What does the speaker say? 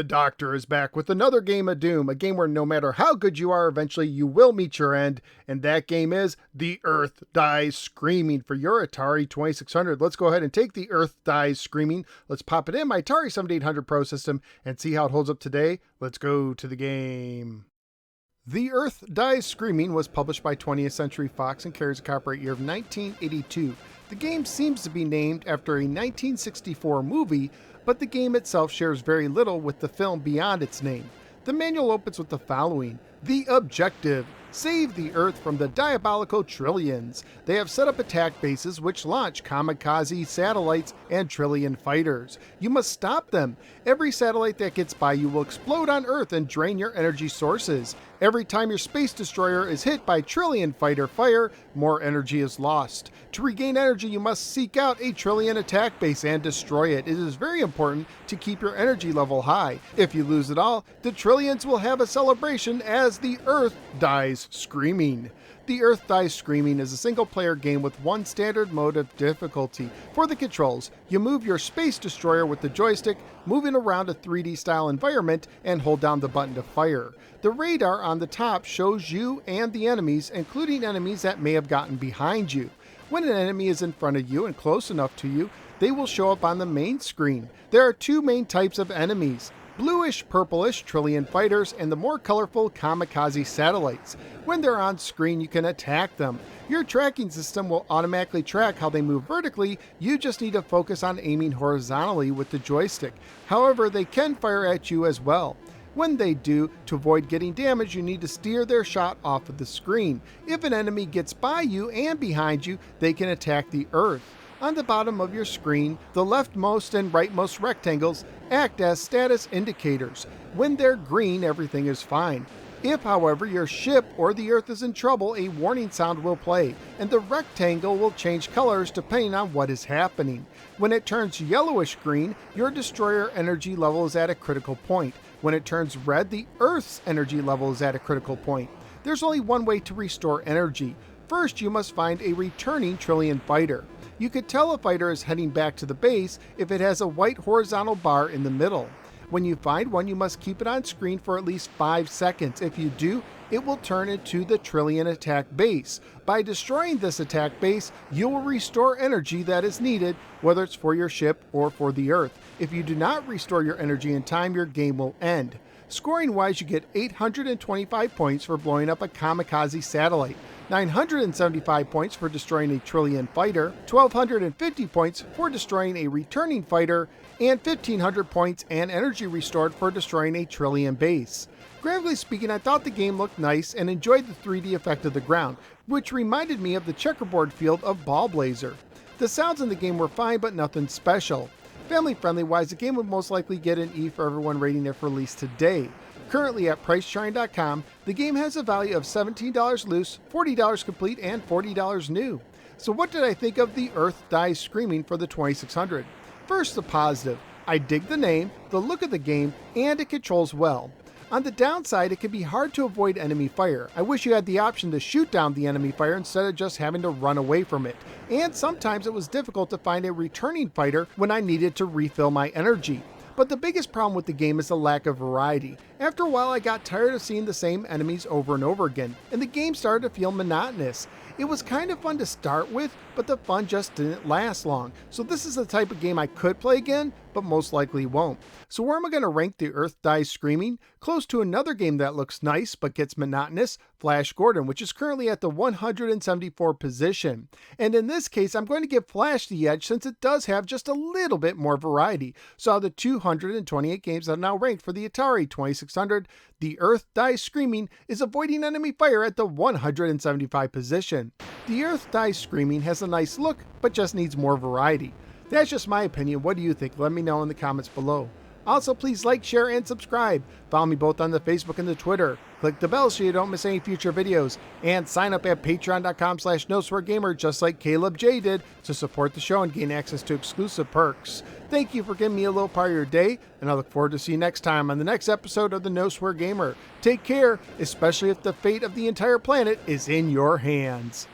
The Doctor is back with another game of doom, a game where no matter how good you are, eventually you will meet your end, and that game is The Earth Dies Screaming for your Atari 2600. Let's go ahead and take The Earth Dies Screaming. Let's pop it in my Atari 7800 Pro system and see how it holds up today. Let's go to the game. The Earth Dies Screaming was published by 20th Century Fox and carries a copyright year of 1982. The game seems to be named after a 1964 movie, but the game itself shares very little with the film beyond its name. The manual opens with the following: the objective: save the Earth from the diabolical Trillions. They have set up attack bases which launch kamikaze satellites and Trillion fighters. You must stop them. Every satellite that gets by you will explode on Earth and drain your energy sources. Every time your space destroyer is hit by Trillion fighter fire, more energy is lost. To regain energy, you must seek out a Trillion attack base and destroy it. It is very important to keep your energy level high. If you lose it all, the Trillions will have a celebration as the Earth dies screaming. The Earth Dies Screaming is a single-player game with one standard mode of difficulty. For the controls, you move your space destroyer with the joystick, moving around a 3D-style environment, and hold down the button to fire. The radar on the top shows you and the enemies, including enemies that may have gotten behind you. When an enemy is in front of you and close enough to you, they will show up on the main screen. There are two main types of enemies: bluish-purplish Trillion fighters and the more colorful kamikaze satellites. When they're on screen, you can attack them. Your tracking system will automatically track how they move vertically. You just need to focus on aiming horizontally with the joystick. However, they can fire at you as well. When they do, to avoid getting damaged, you need to steer their shot off of the screen. If an enemy gets by you and behind you, they can attack the Earth. On the bottom of your screen, the leftmost and rightmost rectangles act as status indicators. When they're green, everything is fine. If, however, your ship or the Earth is in trouble, a warning sound will play, and the rectangle will change colors depending on what is happening. When it turns yellowish-green, your destroyer energy level is at a critical point. When it turns red, the Earth's energy level is at a critical point. There's only one way to restore energy. First, you must find a returning Trillion fighter. You could tell a fighter is heading back to the base if it has a white horizontal bar in the middle. When you find one, you must keep it on screen for at least 5 seconds. If you do, it will turn into the Trillion attack base. By destroying this attack base, you will restore energy that is needed, whether it's for your ship or for the Earth. If you do not restore your energy in time, your game will end. Scoring-wise, you get 825 points for blowing up a kamikaze satellite, 975 points for destroying a Trillion fighter, 1,250 points for destroying a returning fighter, and 1,500 points and energy restored for destroying a Trillion base. Graphically speaking, I thought the game looked nice and enjoyed the 3D effect of the ground, which reminded me of the checkerboard field of Ball Blazer. The sounds in the game were fine, but nothing special. Family-friendly wise, the game would most likely get an E for everyone rating if released today. Currently at Pricecharting.com, the game has a value of $17 loose, $40 complete, and $40 new. So what did I think of The Earth Dies Screaming for the 2600? First, the positive. I dig the name, the look of the game, and it controls well. On the downside, it can be hard to avoid enemy fire. I wish you had the option to shoot down the enemy fire instead of just having to run away from it. And sometimes it was difficult to find a returning fighter when I needed to refill my energy. But the biggest problem with the game is the lack of variety. After a while, I got tired of seeing the same enemies over and over again, and the game started to feel monotonous. It was kind of fun to start with, but the fun just didn't last long. So this is the type of game I could play again, but most likely won't. So where am I going to rank The Earth Dies Screaming? Close to another game that looks nice but gets monotonous, Flash Gordon, which is currently at the 174th position. And in this case, I'm going to give Flash the edge since it does have just a little bit more variety. So out of the 228 games that are now ranked for the Atari 2600, The Earth Dies Screaming is avoiding enemy fire at the 175th position. The Earth Dies Screaming has a nice look, but just needs more variety. That's just my opinion. What do you think? Let me know in the comments below. Also, please like, share, and subscribe. Follow me both on the Facebook and the Twitter. Click the bell so you don't miss any future videos. And sign up at patreon.com/NoSwearGamer just like Caleb J did to support the show and gain access to exclusive perks. Thank you for giving me a little part of your day, and I look forward to seeing you next time on the next episode of the No Swear Gamer. Take care, especially if the fate of the entire planet is in your hands.